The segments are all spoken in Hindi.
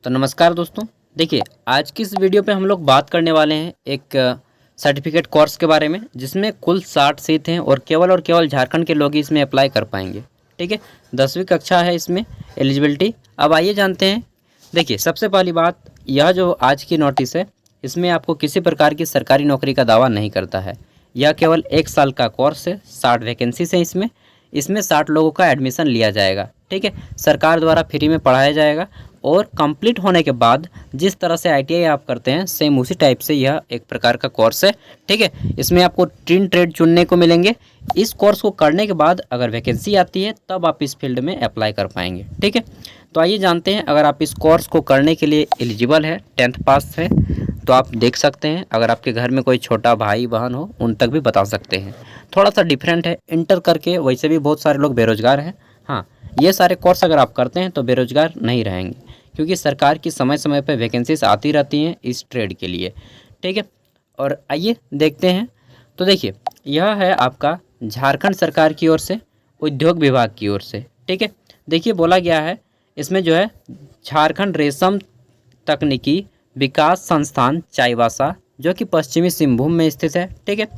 तो नमस्कार दोस्तों। देखिए, आज की इस वीडियो पे हम लोग बात करने वाले हैं एक सर्टिफिकेट कोर्स के बारे में, जिसमें कुल 60 सीट हैं और केवल झारखंड के लोग ही इसमें अप्लाई कर पाएंगे। ठीक है, 10वीं कक्षा है इसमें एलिजिबिलिटी। अब आइए जानते हैं। देखिए, सबसे पहली बात, यह जो आज की नोटिस है, इसमें आपको किसी प्रकार की सरकारी नौकरी का दावा नहीं करता है। यह केवल 1 साल का कोर्स है। 60 वैकेंसीज हैं इसमें 60 लोगों का एडमिशन लिया जाएगा। ठीक है, सरकार द्वारा फ्री में पढ़ाया जाएगा और कंप्लीट होने के बाद जिस तरह से आईटीआई आप करते हैं, सेम उसी टाइप से यह एक प्रकार का कोर्स है। ठीक है, इसमें आपको 3 ट्रेड चुनने को मिलेंगे। इस कोर्स को करने के बाद अगर वैकेंसी आती है तब आप इस फील्ड में अप्लाई कर पाएंगे। ठीक है, तो आइए जानते हैं। अगर आप इस कोर्स को करने के लिए एलिजिबल है, 10th पास है, तो आप देख सकते हैं। अगर आपके घर में कोई छोटा भाई बहन हो, उन तक भी बता सकते हैं। थोड़ा सा डिफरेंट है, इंटर करके वैसे भी बहुत सारे लोग बेरोजगार हैं। हाँ, ये सारे कोर्स अगर आप करते हैं तो बेरोजगार नहीं रहेंगे, क्योंकि सरकार की समय समय पर वैकेंसीज आती रहती हैं इस ट्रेड के लिए। ठीक है, और आइए देखते हैं। तो देखिए, यह है आपका झारखंड सरकार की ओर से, उद्योग विभाग की ओर से। ठीक है, देखिए बोला गया है इसमें जो है झारखंड रेशम तकनीकी विकास संस्थान चाईबासा, जो कि पश्चिमी सिंहभूम में स्थित है। ठीक है,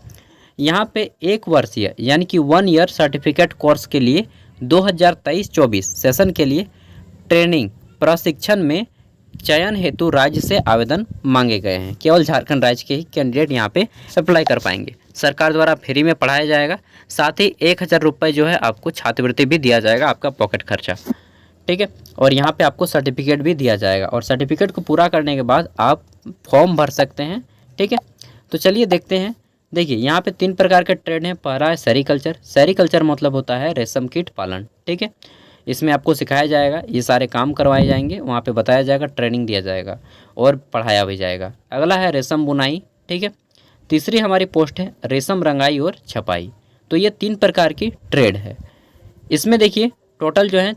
यहाँ पे 1 वर्षीय यानी कि 1 ईयर सर्टिफिकेट कोर्स के लिए 2023-24 सेशन के लिए ट्रेनिंग प्रशिक्षण में चयन हेतु राज्य से आवेदन मांगे गए हैं। केवल झारखंड राज्य के ही कैंडिडेट यहाँ पे अप्लाई कर पाएंगे। सरकार द्वारा फ्री में पढ़ाया जाएगा, साथ ही 1000 रुपये जो है आपको छात्रवृत्ति भी दिया जाएगा, आपका पॉकेट खर्चा। ठीक है, और यहाँ पे आपको सर्टिफिकेट भी दिया जाएगा, और सर्टिफिकेट को पूरा करने के बाद आप फॉर्म भर सकते हैं। ठीक है, तो चलिए देखते हैं। देखिए, यहाँ पे 3 प्रकार के ट्रेड हैं। पहला है सेरीकल्चर। सेरीकल्चर मतलब होता है रेशम कीट पालन। ठीक है, इसमें आपको सिखाया जाएगा, ये सारे काम करवाए जाएंगे, वहाँ पे बताया जाएगा, ट्रेनिंग दिया जाएगा और पढ़ाया भी जाएगा। अगला है रेशम बुनाई। ठीक है, तीसरी हमारी पोस्ट है रेशम रंगाई और छपाई। तो ये 3 प्रकार की ट्रेड है। इसमें देखिए टोटल जो है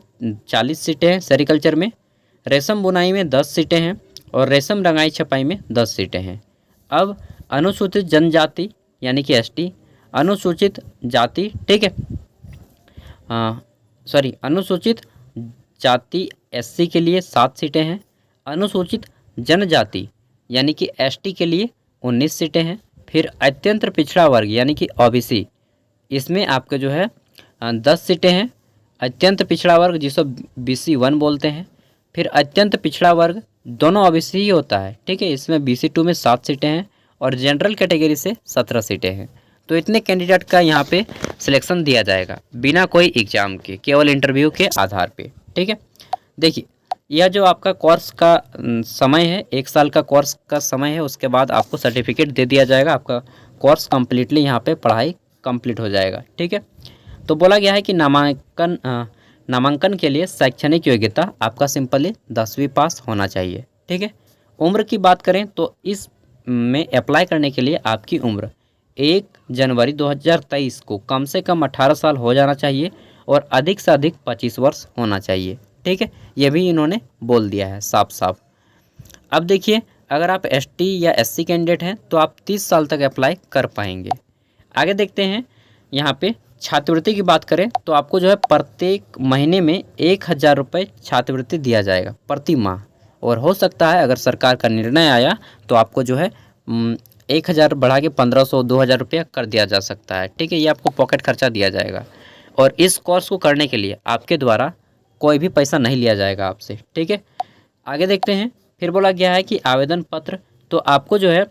40 सीटें हैं सेरीकल्चर में, रेशम बुनाई में 10 सीटें हैं और रेशम रंगाई छपाई में 10 सीटें हैं। अब अनुसूचित जनजाति यानी कि एसटी, अनुसूचित जाति, ठीक है, अनुसूचित जाति एससी के लिए 7 सीटें हैं। अनुसूचित जनजाति यानी कि एसटी के लिए 19 सीटें हैं। फिर अत्यंत पिछड़ा वर्ग यानी कि ओबीसी, इसमें आपके जो है 10 सीटें हैं। अत्यंत पिछड़ा वर्ग जिसको BC1 बोलते हैं। फिर अत्यंत पिछड़ा वर्ग दोनों ओबीसी ही होता है। ठीक है, इसमें BC2 में 7 सीटें हैं और जनरल कैटेगरी से 17 सीटें हैं। तो इतने कैंडिडेट का यहाँ पे सिलेक्शन दिया जाएगा बिना कोई एग्ज़ाम के, केवल इंटरव्यू के आधार पे। ठीक है, देखिए यह जो आपका कोर्स का समय है, 1 साल का कोर्स का समय है, उसके बाद आपको सर्टिफिकेट दे दिया जाएगा। आपका कोर्स कम्प्लीटली यहाँ पे पढ़ाई कंप्लीट हो जाएगा। ठीक है, तो बोला गया है कि नामांकन के लिए शैक्षणिक योग्यता आपका सिंपली 10वीं पास होना चाहिए। ठीक है, उम्र की बात करें तो इस में अप्लाई करने के लिए आपकी उम्र 1 जनवरी 2023 को कम से कम 18 साल हो जाना चाहिए और अधिक से अधिक 25 वर्ष होना चाहिए। ठीक है, ये भी इन्होंने बोल दिया है साफ साफ। अब देखिए, अगर आप एसटी या एससी कैंडिडेट हैं तो आप 30 साल तक अप्लाई कर पाएंगे। आगे देखते हैं। यहाँ पे छात्रवृत्ति की बात करें तो आपको जो है प्रत्येक महीने में 1000 रुपये छात्रवृत्ति दिया जाएगा प्रति माह, और हो सकता है अगर सरकार का निर्णय आया तो आपको जो है 1000 बढ़ा के 1500-2000 रुपया कर दिया जा सकता है। ठीक है, ये आपको पॉकेट खर्चा दिया जाएगा, और इस कोर्स को करने के लिए आपके द्वारा कोई भी पैसा नहीं लिया जाएगा आपसे। ठीक है, आगे देखते हैं। फिर बोला गया है कि आवेदन पत्र, तो आपको जो है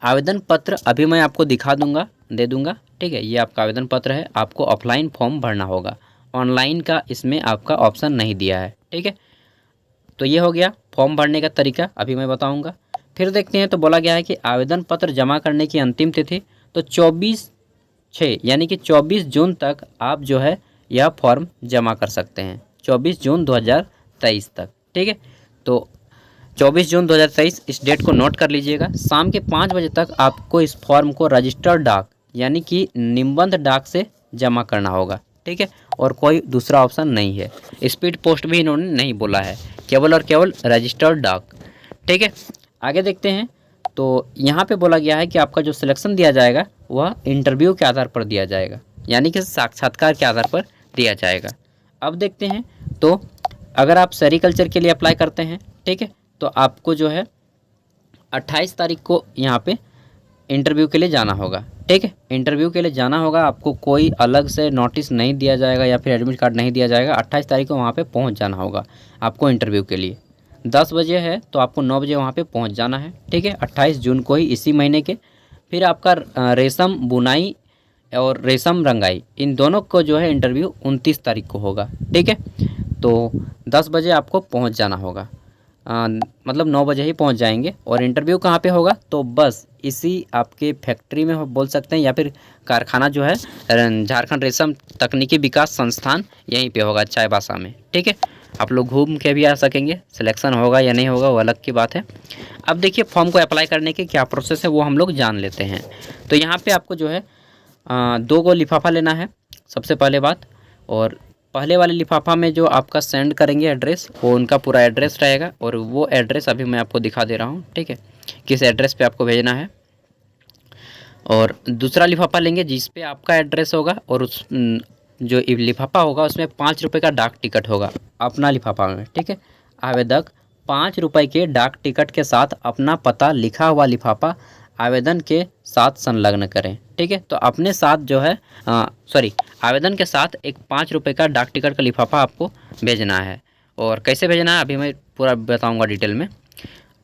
आवेदन पत्र अभी मैं आपको दिखा दूंगा, दे दूंगा। ठीक है, ये आपका आवेदन पत्र है। आपको ऑफलाइन फॉर्म भरना होगा, ऑनलाइन का इसमें आपका ऑप्शन नहीं दिया है। ठीक है, तो ये हो गया फॉर्म भरने का तरीका, अभी मैं बताऊंगा। फिर देखते हैं। तो बोला गया है कि आवेदन पत्र जमा करने की अंतिम तिथि तो 24/6 यानी कि 24 जून तक आप जो है यह फॉर्म जमा कर सकते हैं, 24 जून 2023 तक। ठीक है, तो 24 जून 2023 इस डेट को नोट कर लीजिएगा। शाम के 5 बजे तक आपको इस फॉर्म को रजिस्टर्ड डाक यानी कि निबंध डाक से जमा करना होगा। ठीक है, और कोई दूसरा ऑप्शन नहीं है। स्पीड पोस्ट भी इन्होंने नहीं बोला है, केवल और केवल रजिस्टर्ड डाक। ठीक है, आगे देखते हैं। तो यहाँ पे बोला गया है कि आपका जो सिलेक्शन दिया जाएगा वह इंटरव्यू के आधार पर दिया जाएगा, यानी कि साक्षात्कार के आधार पर दिया जाएगा। अब देखते हैं। तो अगर आप सेरीकल्चर के लिए अप्लाई करते हैं, ठीक है। तो आपको जो है 28 तारीख को यहाँ पे इंटरव्यू के लिए जाना होगा। ठीक है, इंटरव्यू के लिए जाना होगा, आपको कोई अलग से नोटिस नहीं दिया जाएगा या फिर एडमिट कार्ड नहीं दिया जाएगा। 28 तारीख को वहाँ पे पहुँच जाना होगा आपको इंटरव्यू के लिए। 10 बजे है तो आपको 9 बजे वहाँ पे पहुँच जाना है। ठीक है, 28 जून को ही, इसी महीने के। फिर आपका रेशम बुनाई और रेशम रंगाई, इन दोनों को जो है इंटरव्यू 29 तारीख को होगा। ठीक है, तो 10 बजे आपको पहुँच जाना होगा, मतलब 9 बजे ही पहुंच जाएंगे। और इंटरव्यू कहाँ पे होगा, तो बस इसी आपके फैक्ट्री में बोल सकते हैं, या फिर कारखाना जो है झारखंड रेशम तकनीकी विकास संस्थान, यहीं पे होगा चाईबासा में। ठीक है, आप लोग घूम के भी आ सकेंगे। सिलेक्शन होगा या नहीं होगा वो अलग की बात है। अब देखिए फॉर्म को अप्लाई करने के क्या प्रोसेस है वो हम लोग जान लेते हैं। तो यहाँ पर आपको जो है 2 गो लिफाफा लेना है सबसे पहले बात। और पहले वाले लिफाफा में जो आपका सेंड करेंगे एड्रेस, वो उनका पूरा एड्रेस रहेगा, और वो एड्रेस अभी मैं आपको दिखा दे रहा हूँ। ठीक है, किस एड्रेस पे आपको भेजना है। और दूसरा लिफाफा लेंगे जिस पे आपका एड्रेस होगा, और उस जो लिफाफा होगा उसमें 5 रुपये का डाक टिकट होगा अपना लिफाफा में। ठीक है, आवेदक 5 रुपये के डाक टिकट के साथ अपना पता लिखा हुआ लिफाफा आवेदन के साथ संलग्न करें। ठीक है, तो अपने साथ जो है आवेदन के साथ एक 5 रुपये का डाक टिकट का लिफाफा आपको भेजना है। और कैसे भेजना है अभी मैं पूरा बताऊंगा डिटेल में।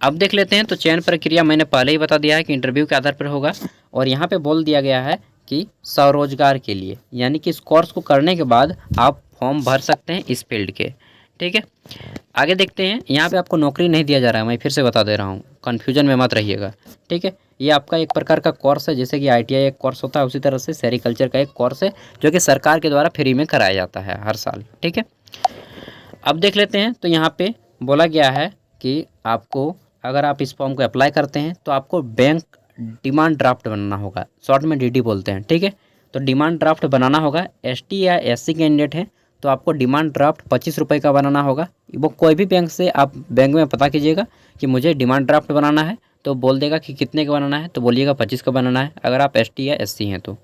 अब देख लेते हैं। तो चयन प्रक्रिया मैंने पहले ही बता दिया है कि इंटरव्यू के आधार पर होगा, और यहाँ पे बोल दिया गया है कि स्वरोजगार के लिए, यानी कि इस कोर्स को करने के बाद आप फॉर्म भर सकते हैं इस फील्ड के। ठीक है, आगे देखते हैं। यहाँ पे आपको नौकरी नहीं दिया जा रहा है, मैं फिर से बता दे रहा हूँ, कन्फ्यूजन में मत रहिएगा। ठीक है, ये आपका एक प्रकार का कोर्स है, जैसे कि ITI एक कोर्स होता है, उसी तरह से सेरिकल्चर का एक कोर्स है जो कि सरकार के द्वारा फ्री में कराया जाता है हर साल। ठीक है, अब देख लेते हैं। तो यहाँ पे बोला गया है कि आपको, अगर आप इस फॉर्म को अप्लाई करते हैं तो आपको बैंक डिमांड ड्राफ्ट बनाना होगा, शॉर्ट में DD बोलते हैं। ठीक है, तो डिमांड ड्राफ्ट बनाना होगा। ST या SC कैंडिडेट हैं तो आपको डिमांड ड्राफ्ट 25 रुपये का बनाना होगा। वो कोई भी बैंक से आप बैंक में पता कीजिएगा कि मुझे डिमांड ड्राफ्ट बनाना है, तो बोल देगा कि कितने का बनाना है, तो बोलिएगा 25 का बनाना है, अगर आप ST या SC हैं तो।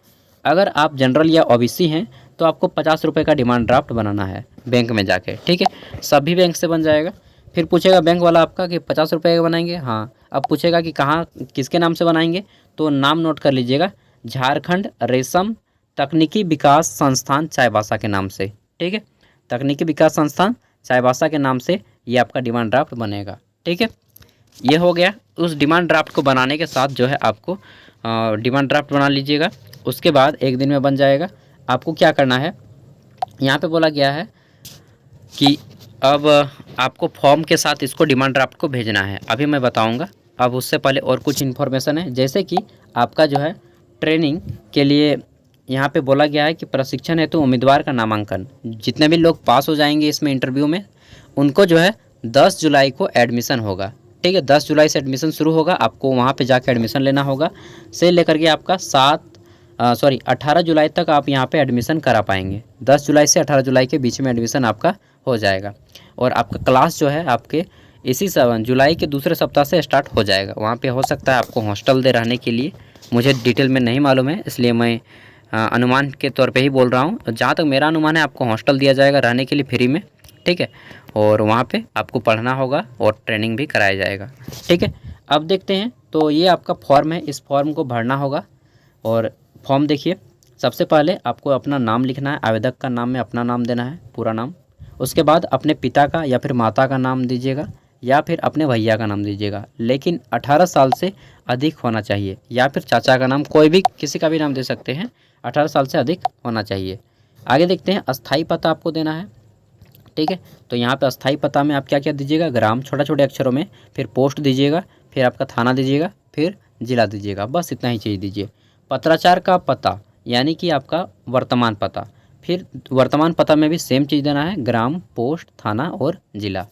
अगर आप जनरल या OBC हैं तो आपको 50 रुपये का डिमांड ड्राफ्ट बनाना है बैंक में जाके। ठीक है, सभी बैंक से बन जाएगा। फिर पूछेगा बैंक वाला आपका कि 50 रुपये का बनाएंगे, हाँ। अब पूछेगा कि कहाँ, किसके नाम से बनाएंगे, तो नाम नोट कर लीजिएगा, झारखंड रेशम तकनीकी विकास संस्थान चाईबासा के नाम से। ठीक है, तकनीकी विकास संस्थान चाईबासा के नाम से ये आपका डिमांड ड्राफ्ट बनेगा। ठीक है, ये हो गया। उस डिमांड ड्राफ्ट को बनाने के साथ जो है आपको डिमांड ड्राफ्ट बना लीजिएगा, उसके बाद एक दिन में बन जाएगा। आपको क्या करना है, यहाँ पे बोला गया है कि अब आपको फॉर्म के साथ इसको डिमांड ड्राफ्ट को भेजना है, अभी मैं बताऊंगा। अब उससे पहले और कुछ इन्फॉर्मेशन है, जैसे कि आपका जो है ट्रेनिंग के लिए यहाँ पे बोला गया है कि प्रशिक्षण हेतु उम्मीदवार का नामांकन, जितने भी लोग पास हो जाएंगे इसमें इंटरव्यू में, उनको जो है 10 जुलाई को एडमिशन होगा। ठीक है, 10 जुलाई से एडमिशन शुरू होगा, आपको वहाँ पे जाके एडमिशन लेना होगा। से लेकर के आपका 18 जुलाई तक आप यहाँ पे एडमिशन करा पाएंगे। 10 जुलाई से 18 जुलाई के बीच में एडमिशन आपका हो जाएगा। और आपका क्लास जो है आपके इसी जुलाई के दूसरे सप्ताह से स्टार्ट हो जाएगा। वहाँ पे हो सकता है आपको हॉस्टल दे रहने के लिए, मुझे डिटेल में नहीं मालूम है, इसलिए मैं अनुमान के तौर पे ही बोल रहा हूँ। जहाँ तक मेरा अनुमान है आपको हॉस्टल दिया जाएगा रहने के लिए फ्री में। ठीक है, और वहाँ पे आपको पढ़ना होगा और ट्रेनिंग भी कराया जाएगा। ठीक है, अब देखते हैं। तो ये आपका फॉर्म है, इस फॉर्म को भरना होगा। और फॉर्म देखिए, सबसे पहले आपको अपना नाम लिखना है, आवेदक का नाम में अपना नाम देना है, पूरा नाम। उसके बाद अपने पिता का या फिर माता का नाम दीजिएगा, या फिर अपने भैया का नाम दीजिएगा, लेकिन 18 साल से अधिक होना चाहिए, या फिर चाचा का नाम, कोई भी किसी का भी नाम दे सकते हैं, 18 साल से अधिक होना चाहिए। आगे देखते हैं, अस्थाई पता आपको देना है। ठीक है, तो यहाँ पे अस्थाई पता में आप क्या क्या दीजिएगा, ग्राम छोटे छोटे अक्षरों में, फिर पोस्ट दीजिएगा, फिर आपका थाना दीजिएगा, फिर जिला दीजिएगा, बस इतना ही चीज़ दीजिए। पत्राचार का पता यानी कि आपका वर्तमान पता, फिर वर्तमान पता में भी सेम चीज़ देना है, ग्राम, पोस्ट, थाना और जिला।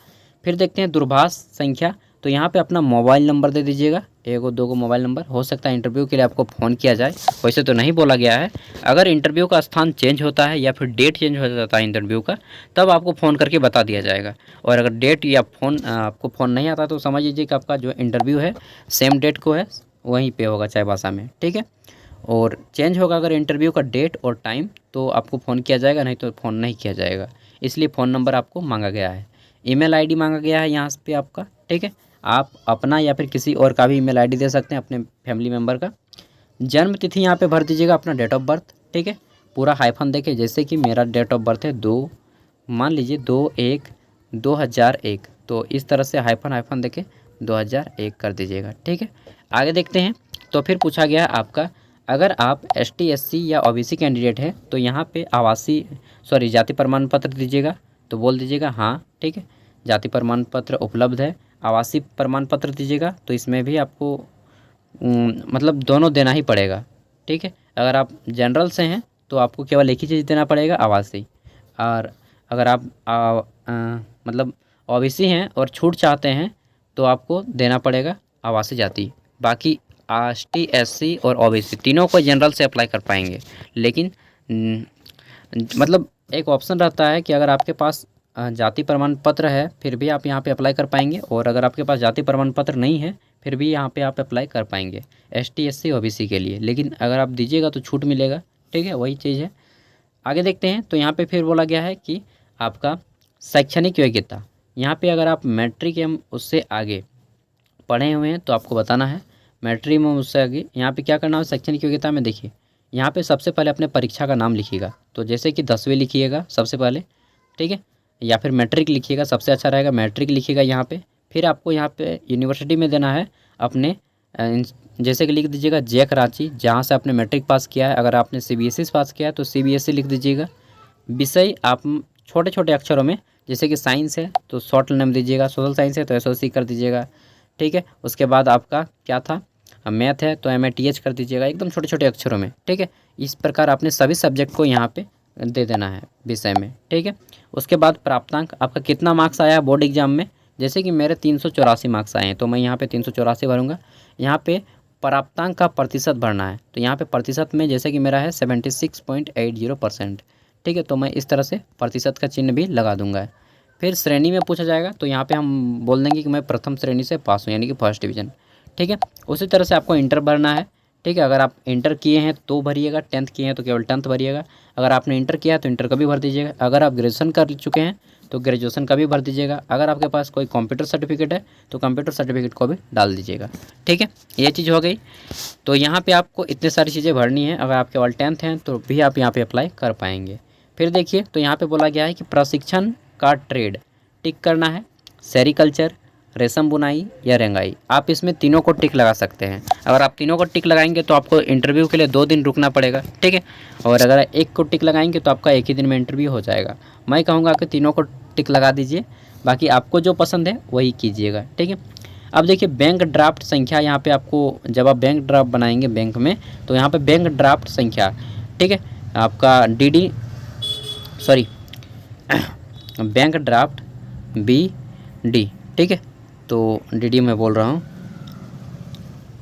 फिर देखते हैं दूरभाष संख्या, तो यहाँ पे अपना मोबाइल नंबर दे दीजिएगा, 1-2 मोबाइल नंबर। हो सकता है इंटरव्यू के लिए आपको फ़ोन किया जाए, वैसे तो नहीं बोला गया है। अगर इंटरव्यू का स्थान चेंज होता है या फिर डेट चेंज हो जाता है इंटरव्यू का, तब आपको फ़ोन करके बता दिया जाएगा। और अगर डेट या आपको फ़ोन नहीं आता तो समझ लीजिए कि आपका जो इंटरव्यू है सेम डेट को है, वहीं पे होगा चाईबासा में। ठीक है, और चेंज होगा अगर इंटरव्यू का डेट और टाइम, तो आपको फ़ोन किया जाएगा, नहीं तो फ़ोन नहीं किया जाएगा। इसलिए फ़ोन नंबर आपको मांगा गया है। ईमेल आईडी मांगा गया है यहाँ पे आपका, ठीक है। आप अपना या फिर किसी और का भी ईमेल आईडी दे सकते हैं, अपने फैमिली मेम्बर का। जन्म तिथि यहाँ पे भर दीजिएगा, अपना डेट ऑफ बर्थ, ठीक है। पूरा हाइफन देके, जैसे कि मेरा डेट ऑफ बर्थ है 2, मान लीजिए 2/1/2001, तो इस तरह से हाइफन हाइफन देके 2001 कर दीजिएगा, ठीक है। आगे देखते हैं। तो फिर पूछा गया है आपका, अगर आप ST SC या OBC कैंडिडेट है तो यहाँ पे जाति प्रमाण पत्र दीजिएगा, तो बोल दीजिएगा हाँ, ठीक है। जाति प्रमाण पत्र उपलब्ध है। आवासीय प्रमाण पत्र दीजिएगा, तो इसमें भी आपको मतलब दोनों देना ही पड़ेगा, ठीक है। अगर आप जनरल से हैं तो आपको केवल एक ही चीज़ देना पड़ेगा, आवासीय। और अगर आप मतलब OBC हैं और छूट चाहते हैं तो आपको देना पड़ेगा आवासीय जाति। बाकी ST SC और OBC तीनों को जनरल से अप्लाई कर पाएंगे, लेकिन मतलब एक ऑप्शन रहता है कि अगर आपके पास जाति प्रमाण पत्र है फिर भी आप यहाँ पे अप्लाई कर पाएंगे, और अगर आपके पास जाति प्रमाण पत्र नहीं है फिर भी यहाँ पे आप अप्लाई कर पाएंगे ST SC OBC के लिए, लेकिन अगर आप दीजिएगा तो छूट मिलेगा, ठीक है। वही चीज़ है। आगे देखते हैं। तो यहाँ पे फिर बोला गया है कि आपका शैक्षणिक योग्यता, यहाँ पे अगर आप मैट्रिक एवं उससे आगे पढ़े हुए हैं तो आपको बताना है। मैट्रिक में उससे आगे यहाँ पे क्या करना है, शैक्षणिक योग्यता में देखिए, यहाँ पे सबसे पहले अपने परीक्षा का नाम लिखिएगा। तो जैसे कि 10वीं लिखिएगा सबसे पहले, ठीक है, या फिर मैट्रिक लिखिएगा, सबसे अच्छा रहेगा मैट्रिक लिखिएगा यहाँ पे। फिर आपको यहाँ पे यूनिवर्सिटी में देना है अपने, जैसे कि लिख दीजिएगा जैक रांची, जहाँ से आपने मैट्रिक पास किया है। अगर आपने CBSE से पास किया है तो CBSE लिख दीजिएगा। विषय आप छोटे छोटे अक्षरों में, जैसे कि साइंस है तो शॉर्ट नेम दीजिएगा, सोशल साइंस है तो SOC कर दीजिएगा, ठीक है। उसके बाद आपका क्या था, मैथ है तो MATH कर दीजिएगा, एकदम छोटे छोटे अक्षरों में, ठीक है। इस प्रकार आपने सभी सब्जेक्ट को यहाँ पे दे देना है विषय में, ठीक है। उसके बाद प्राप्तांक, आपका कितना मार्क्स आया बोर्ड एग्जाम में। जैसे कि मेरे 384 मार्क्स आए हैं तो मैं यहाँ पे 384 भरूँगा। यहाँ पे प्राप्तांक का प्रतिशत भरना है, तो यहाँ पे प्रतिशत में जैसे कि मेरा है 76.80%, ठीक है। तो मैं इस तरह से प्रतिशत का चिन्ह भी लगा दूंगा। फिर श्रेणी में पूछा जाएगा तो यहाँ पे हम बोल देंगे कि मैं प्रथम श्रेणी से पास हूँ, यानी कि फर्स्ट डिवीज़न, ठीक है। उसी तरह से आपको इंटर भरना है, ठीक है। अगर आप इंटर किए हैं तो भरिएगा, 10th किए हैं तो केवल 10th भरिएगा। अगर आपने इंटर किया है तो इंटर का भी भर दीजिएगा। अगर आप ग्रेजुएशन कर चुके हैं तो ग्रेजुएशन का भी भर दीजिएगा। अगर आपके पास कोई कंप्यूटर सर्टिफिकेट है तो कंप्यूटर सर्टिफिकेट को भी डाल दीजिएगा, ठीक है। ये चीज़ हो गई। तो यहाँ पे आपको इतनी सारी चीज़ें भरनी है। अगर आप केवल 10th हैं तो भी आप यहाँ पे अप्लाई कर पाएंगे। फिर देखिए, तो यहाँ पे बोला गया है कि प्रशिक्षण का ट्रेड टिक करना है, सेरिकल्चर, रेशम बुनाई या रंगाई। आप इसमें तीनों को टिक लगा सकते हैं। अगर आप तीनों को टिक लगाएंगे तो आपको इंटरव्यू के लिए 2 दिन रुकना पड़ेगा, ठीक है। और अगर एक को टिक लगाएंगे तो आपका एक ही दिन में इंटरव्यू हो जाएगा। मैं कहूँगा कि तीनों को टिक लगा दीजिए, बाकी आपको जो पसंद है वही कीजिएगा, ठीक है। अब देखिए, बैंक ड्राफ्ट संख्या, यहाँ पे आपको जब आप बैंक ड्राफ्ट बनाएंगे बैंक में तो यहाँ पे बैंक ड्राफ्ट संख्या, ठीक है, आपका बैंक ड्राफ्ट BD, ठीक है। तो DD मैं बोल रहा हूँ,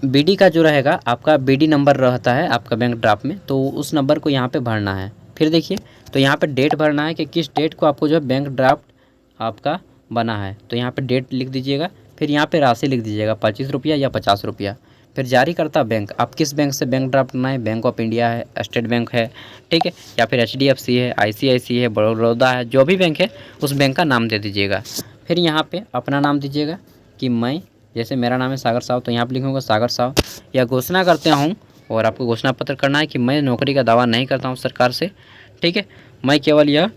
BD का जो रहेगा आपका BD नंबर रहता है आपका बैंक ड्राफ्ट में, तो उस नंबर को यहाँ पे भरना है। फिर देखिए, तो यहाँ पे डेट भरना है कि किस डेट को आपको जो है बैंक ड्राफ्ट आपका बना है, तो यहाँ पे डेट लिख दीजिएगा। फिर यहाँ पे राशि लिख दीजिएगा 25 रुपया या 50 रुपया। फिर जारी करता बैंक, आप किस बैंक से बैंक ड्राफ्ट बनाए, बैंक ऑफ इंडिया है, स्टेट बैंक है, ठीक है, या फिर HDFC है, ICICI है, बड़ौदा है, जो भी बैंक है उस बैंक का नाम दे दीजिएगा। फिर यहाँ पे अपना नाम दीजिएगा कि मैं, जैसे मेरा नाम है सागर साव तो यहाँ पे लिखूँगा सागर साव। या घोषणा करते हूँ, और आपको घोषणा पत्र करना है कि मैं नौकरी का दावा नहीं करता हूँ सरकार से, ठीक है। मैं केवल यह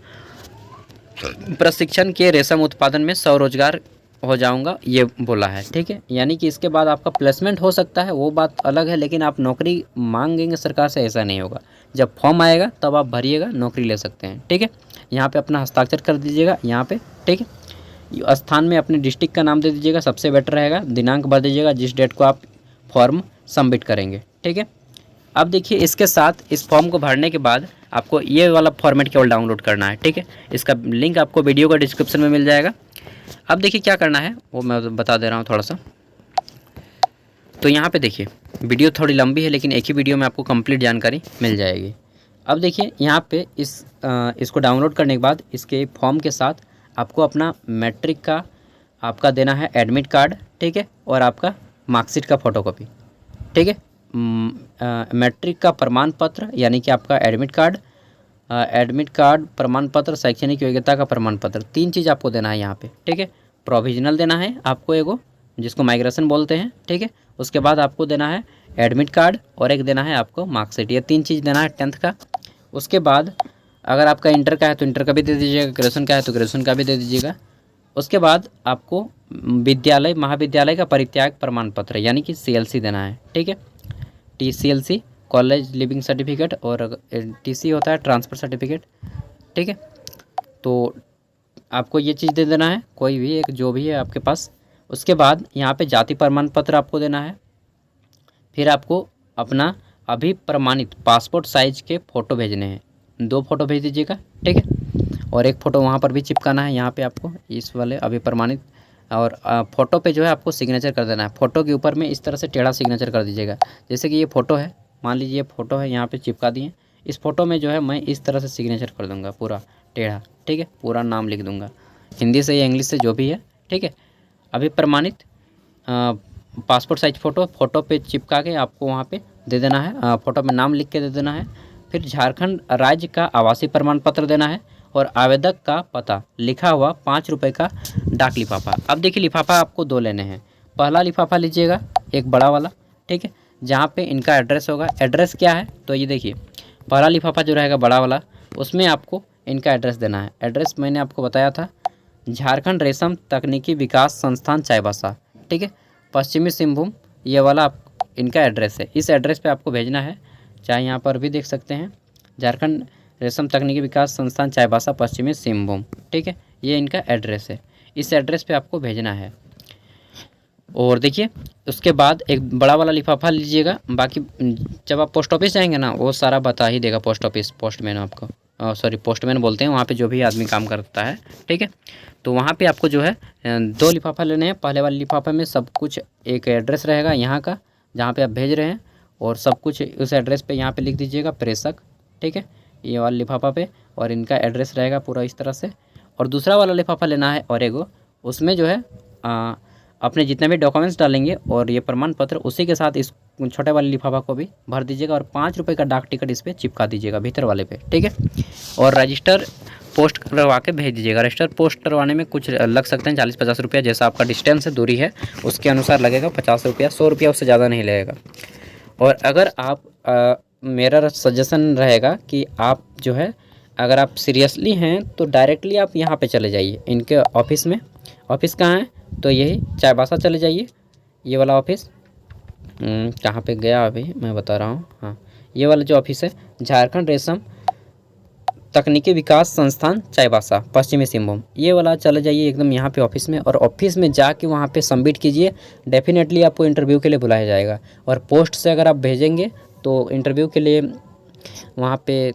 प्रशिक्षण के रेशम उत्पादन में स्वरोजगार हो जाऊंगा, ये बोला है, ठीक है। यानी कि इसके बाद आपका प्लेसमेंट हो सकता है, वो बात अलग है, लेकिन आप नौकरी मांगेंगे सरकार से, ऐसा नहीं होगा। जब फॉर्म आएगा तब आप भरिएगा, नौकरी ले सकते हैं, ठीक है। यहाँ पे अपना हस्ताक्षर कर दीजिएगा यहाँ पे, ठीक है। स्थान में अपने डिस्ट्रिक्ट का नाम दे दीजिएगा, सबसे बेटर रहेगा। दिनांक भर दीजिएगा जिस डेट को आप फॉर्म सबमिट करेंगे, ठीक है। अब देखिए, इसके साथ इस फॉर्म को भरने के बाद आपको ये वाला फॉर्मेट केवल डाउनलोड करना है, ठीक है। इसका लिंक आपको वीडियो का डिस्क्रिप्शन में मिल जाएगा। अब देखिए क्या करना है वो मैं बता दे रहा हूँ थोड़ा सा। तो यहाँ पे देखिए, वीडियो थोड़ी लंबी है लेकिन एक ही वीडियो में आपको कंप्लीट जानकारी मिल जाएगी। अब देखिए यहाँ पे इसको डाउनलोड करने के बाद इसके फॉर्म के साथ आपको अपना मैट्रिक का आपका देना है एडमिट कार्ड, ठीक है, और आपका मार्कशीट का फ़ोटोकॉपी, ठीक है। मैट्रिक का प्रमाण पत्र यानी कि आपका एडमिट कार्ड, प्रमाण पत्र, शैक्षणिक योग्यता का प्रमाण पत्र, 3 चीज़ आपको देना है यहाँ पे, ठीक है। प्रोविजनल देना है आपको एगो, जिसको माइग्रेशन बोलते हैं, ठीक है। उसके बाद आपको देना है एडमिट कार्ड और एक देना है आपको मार्कशीट, ये 3 चीज़ देना है 10th का। उसके बाद अगर आपका इंटर का है तो इंटर का भी दे दीजिएगा, ग्रेजुएशन का है तो ग्रेजुएशन का भी दे दीजिएगा। उसके बाद आपको विद्यालय महाविद्यालय का परित्याग प्रमाण पत्र यानी कि CLC देना है, ठीक है। TCLC कॉलेज लिविंग सर्टिफिकेट और TC होता है ट्रांसफ़र सर्टिफिकेट, ठीक है। तो आपको ये चीज़ दे देना है, कोई भी एक जो भी है आपके पास। उसके बाद यहाँ पे जाति प्रमाण पत्र आपको देना है। फिर आपको अपना अभी प्रमाणित पासपोर्ट साइज़ के फ़ोटो भेजने हैं, 2 फ़ोटो भेज दीजिएगा, ठीक है। और एक फ़ोटो वहाँ पर भी चिपकाना है, यहाँ पे आपको इस वाले अभी प्रमाणित। और फ़ोटो पे जो है आपको सिग्नेचर कर देना है। फ़ोटो के ऊपर में इस तरह से टेढ़ा सिग्नेचर कर दीजिएगा। जैसे कि ये फ़ोटो है, मान लीजिए ये फ़ोटो है, यहाँ पे चिपका दिए। इस फ़ोटो में जो है मैं इस तरह से सिग्नेचर कर दूँगा पूरा टेढ़ा, ठीक है। पूरा नाम लिख दूँगा, हिंदी से या इंग्लिश से जो भी है, ठीक है। अभी प्रमाणित पासपोर्ट साइज फ़ोटो पे चिपका के आपको वहाँ पे दे देना है, फ़ोटो में नाम लिख के दे देना है। फिर झारखंड राज्य का आवासीय प्रमाण पत्र देना है और आवेदक का पता लिखा हुआ 5 रुपये का डाक लिफाफा। अब देखिए लिफाफा आपको 2 लेने हैं। पहला लिफाफा लीजिएगा एक बड़ा वाला, ठीक है, जहाँ पे इनका एड्रेस होगा। एड्रेस क्या है तो ये देखिए, पहला लिफाफा जो रहेगा बड़ा वाला, उसमें आपको इनका एड्रेस देना है। एड्रेस मैंने आपको बताया था, झारखंड रेशम तकनीकी विकास संस्थान चाईबासा, ठीक है, पश्चिमी सिंहभूम, ये वाला आप इनका एड्रेस है। इस एड्रेस पे आपको भेजना है, चाहे यहाँ पर भी देख सकते हैं, झारखंड रेशम तकनीकी विकास संस्थान चाईबासा पश्चिमी सिंहभूम, ठीक है, ये इनका एड्रेस है। इस एड्रेस पे आपको भेजना है। और देखिए उसके बाद एक बड़ा वाला लिफाफा लीजिएगा। बाकी जब आप पोस्ट ऑफिस जाएंगे ना, वो सारा बता ही देगा पोस्ट ऑफिस, पोस्टमैन आपको, सॉरी पोस्टमैन बोलते हैं वहाँ पे जो भी आदमी काम करता है, ठीक है। तो वहाँ पे आपको जो है 2 लिफाफा लेने हैं। पहले वाले लिफाफे में सब कुछ एक एड्रेस रहेगा यहाँ का, जहाँ पे आप भेज रहे हैं, और सब कुछ उस एड्रेस पे यहाँ पे लिख दीजिएगा प्रेषक, ठीक है, ये वाला लिफाफा पे, और इनका एड्रेस रहेगा पूरा इस तरह से। और दूसरा वाला लिफाफा लेना है और एगो, उसमें जो है अपने जितने भी डॉक्यूमेंट्स डालेंगे और ये प्रमाण पत्र उसी के साथ इस छोटे वाले लिफाफा को भी भर दीजिएगा और 5 रुपये का डाक टिकट इस पर चिपका दीजिएगा भीतर वाले पे, ठीक है। और रजिस्टर पोस्ट करवा के भेज दीजिएगा। रजिस्टर पोस्ट करवाने में कुछ लग सकते हैं 40-50 रुपया, जैसा आपका डिस्टेंस है, दूरी है, उसके अनुसार लगेगा 50 रुपया, 100 रुपया, उससे ज़्यादा नहीं लगेगा। और अगर आप मेरा सजेशन रहेगा कि आप जो है अगर आप सीरियसली हैं तो डायरेक्टली आप यहाँ पे चले जाइए इनके ऑफिस में। ऑफिस कहाँ है तो यही चाईबासा चले जाइए, ये वाला ऑफिस कहाँ पे गया अभी मैं बता रहा हूँ, हाँ ये वाला जो ऑफिस है झारखंड रेशम तकनीकी विकास संस्थान चाईबासा पश्चिमी सिंहभूम, ये वाला चले जाइए एकदम यहाँ पे ऑफिस में। और ऑफिस में जाके वहाँ पे सबमिट कीजिए, डेफिनेटली आपको इंटरव्यू के लिए बुलाया जाएगा। और पोस्ट से अगर आप भेजेंगे तो इंटरव्यू के लिए वहाँ पे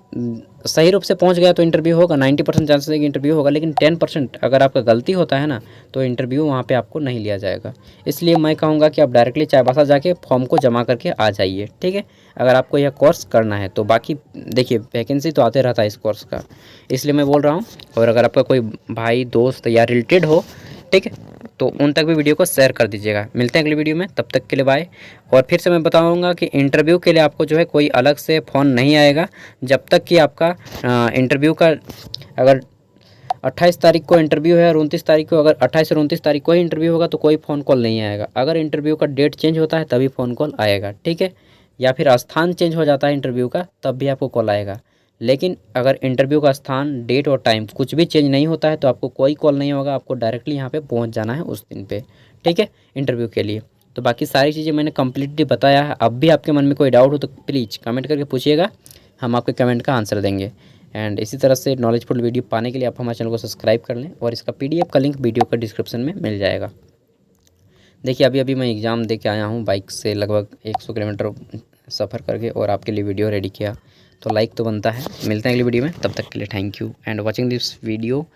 सही रूप से पहुँच गया तो इंटरव्यू होगा, 90% चांसेस है कि इंटरव्यू होगा। लेकिन 10% अगर आपका गलती होता है ना तो इंटरव्यू वहाँ पे आपको नहीं लिया जाएगा। इसलिए मैं कहूँगा कि आप डायरेक्टली चाईबासा जाके फॉर्म को जमा करके आ जाइए, ठीक है, अगर आपको यह कोर्स करना है तो। बाकी देखिए वैकेंसी तो आते रहता है इस कोर्स का, इसलिए मैं बोल रहा हूँ। और अगर आपका कोई भाई दोस्त या रिलेटेड हो, ठीक है, तो उन तक भी वीडियो को शेयर कर दीजिएगा। मिलते हैं अगली वीडियो में, तब तक के लिए बाय। और फिर से मैं बताऊंगा कि इंटरव्यू के लिए आपको जो है कोई अलग से फ़ोन नहीं आएगा जब तक कि आपका इंटरव्यू का, अगर 28 तारीख को इंटरव्यू है और 29 तारीख को, अगर 28 और 29 तारीख को ही इंटरव्यू होगा तो कोई फ़ोन कॉल नहीं आएगा। अगर इंटरव्यू का डेट चेंज होता है तभी फ़ोन कॉल आएगा, ठीक है, या फिर स्थान चेंज हो जाता है इंटरव्यू का तब भी आपको कॉल आएगा। लेकिन अगर इंटरव्यू का स्थान, डेट और टाइम कुछ भी चेंज नहीं होता है तो आपको कोई कॉल नहीं होगा, आपको डायरेक्टली यहाँ पे पहुँच जाना है उस दिन पे, ठीक है, इंटरव्यू के लिए। तो बाकी सारी चीज़ें मैंने कम्प्लीटली बताया है। अब भी आपके मन में कोई डाउट हो तो प्लीज़ कमेंट करके पूछिएगा, हम आपके कमेंट का आंसर देंगे। एंड इसी तरह से नॉलेजफुल वीडियो पाने के लिए आप हमारे चैनल को सब्सक्राइब कर लें और इसका PDF का लिंक वीडियो का डिस्क्रिप्शन में मिल जाएगा। देखिए अभी मैं एग्ज़ाम दे के आया हूँ बाइक से लगभग 100 किलोमीटर सफ़र करके, और आपके लिए वीडियो रेडी किया, तो लाइक तो बनता है। मिलते हैं अगली वीडियो में, तब तक के लिए thank you and watching this video.